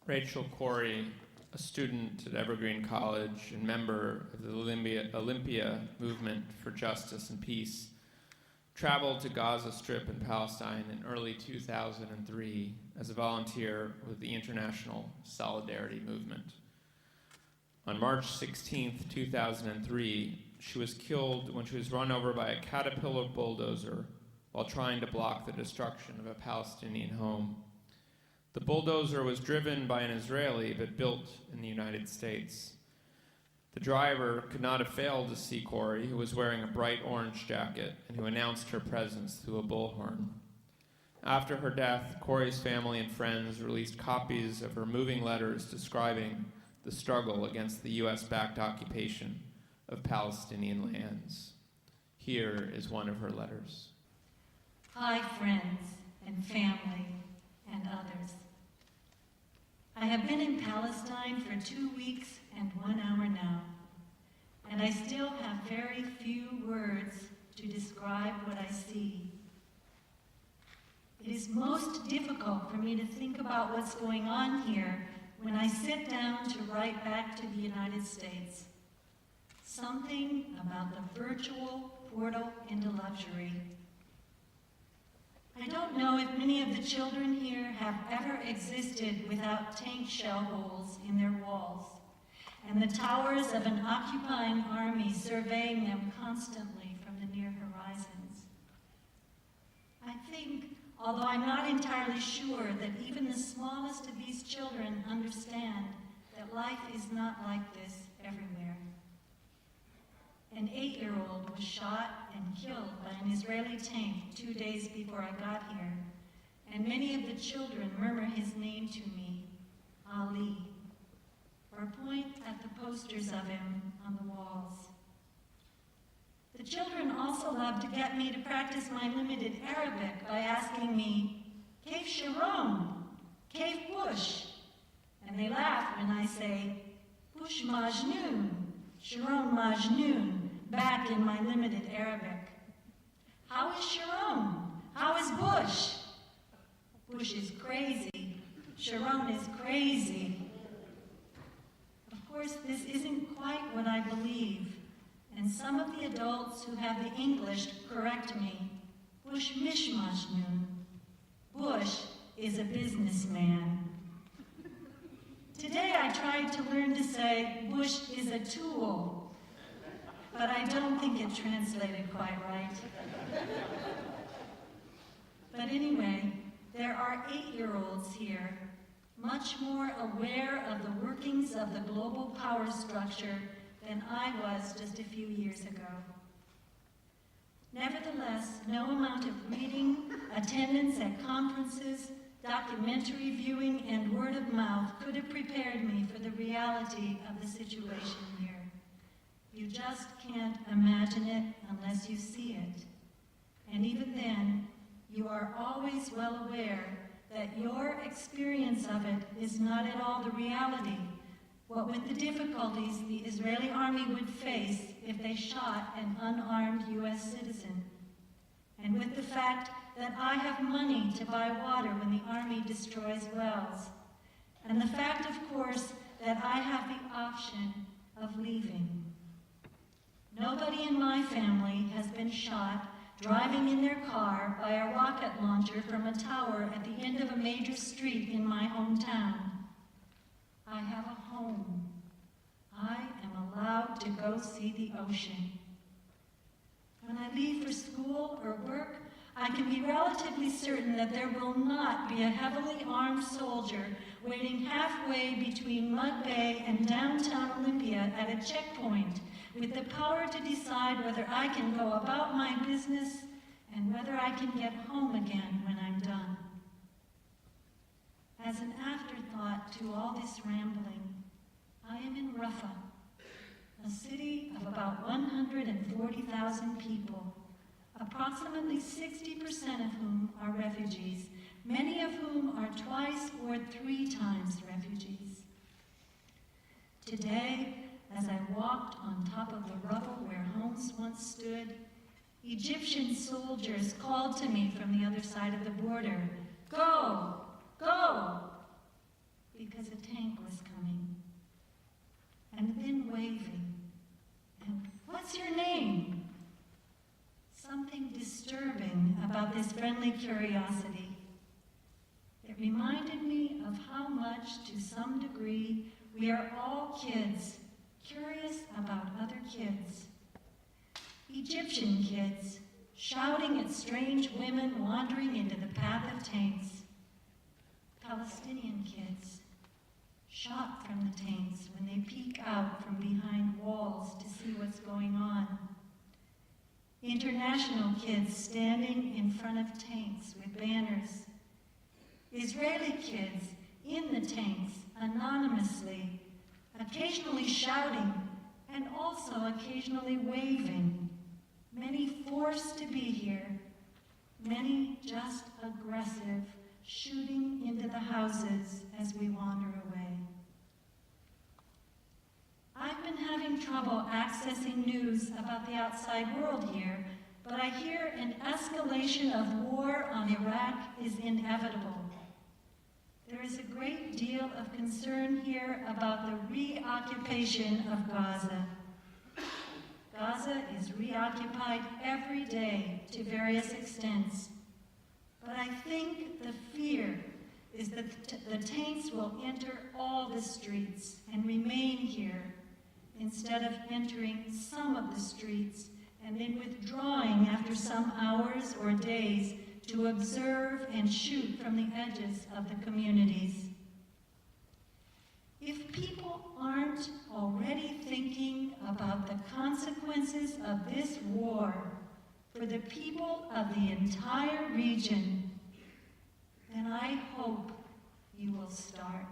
Rachel Corrie, a student at Evergreen College and member of the Olympia Movement for Justice and Peace, traveled to Gaza Strip in Palestine in early 2003 as a volunteer with the International Solidarity Movement. On March 16, 2003, she was killed when she was run over by a Caterpillar bulldozer while trying to block the destruction of a Palestinian home. The bulldozer was driven by an Israeli but built in the United States. The driver could not have failed to see Corrie, who was wearing a bright orange jacket and who announced her presence through a bullhorn. After her death, Corrie's family and friends released copies of her moving letters describing the struggle against the US-backed occupation of Palestinian lands. Here is one of her letters. Hi, friends and family and others. I have been in Palestine for 2 weeks and 1 hour now, and I still have very few words to describe what I see. It is most difficult for me to think about what's going on here when I sit down to write back to the United States. Something about the virtual portal into luxury. I don't know if many of the children here have ever existed without tank shell holes in their walls and the towers of an occupying army surveying them constantly from the near horizons. I think, although I'm not entirely sure that even the smallest of these children understand that life is not like this everywhere. An 8-year-old was shot and killed by an Israeli tank 2 days before I got here, and many of the children murmur his name to me, Ali, or point at the posters of him on the walls. The children also love to get me to practice my limited Arabic by asking me, Kaif Sharon, Kaif Bush, and they laugh when I say, Bush Majnoon, Sharon Majnoon, back in my limited Arabic. How is Sharon? How is Bush? Bush is crazy. Sharon is crazy. Of course, this isn't quite what I believe, and some of the adults who have the English correct me. Bush Mishmashnoon. Bush is a businessman. Today I tried to learn to say Bush is a tool, but I don't think it translated quite right. But anyway, there are 8-year-olds here, much more aware of the workings of the global power structure than I was just a few years ago. Nevertheless, no amount of reading, attendance at conferences, documentary viewing, and word of mouth could have prepared me for the reality of the situation here. You just can't imagine it unless you see it. And even then, you are always well aware that your experience of it is not at all the reality, what with the difficulties the Israeli army would face if they shot an unarmed US citizen, and with the fact that I have money to buy water when the army destroys wells, and the fact, of course, that I have the option of leaving. Nobody in my family has been shot driving in their car by a rocket launcher from a tower at the end of a major street in my hometown. I have a home. I am allowed to go see the ocean. When I leave for school or work, I can be relatively certain that there will not be a heavily armed soldier waiting halfway between Mud Bay and downtown Olympia at a checkpoint with the power to decide whether I can go about my business and whether I can get home again when I'm done. As an afterthought to all this rambling, I am in Rafah, a city of about 140,000 people, approximately 60% of whom are refugees, many of whom are twice or 3 times refugees. Today, as I walked on top of the rubble where homes once stood, Egyptian soldiers called to me from the other side of the border, "Go, go!" Because it about this friendly curiosity. It reminded me of how much, to some degree, we are all kids, curious about other kids. Egyptian kids, shouting at strange women wandering into the path of tanks. Palestinian kids, shot from the tanks when they peek out from behind walls to see what's going on. International kids standing in front of tanks with banners. Israeli kids in the tanks anonymously, occasionally shouting and also occasionally waving. Many forced to be here, many just aggressive, shooting into the houses as we wander away. I've been having trouble accessing news about the outside world here, but I hear an escalation of war on Iraq is inevitable. There is a great deal of concern here about the reoccupation of Gaza. Gaza is reoccupied every day to various extents. But I think the fear is that the tanks will enter all the streets and remain here instead of entering some of the streets and then withdrawing after some hours or days to observe and shoot from the edges of the communities. If people aren't already thinking about the consequences of this war for the people of the entire region, then I hope you will start.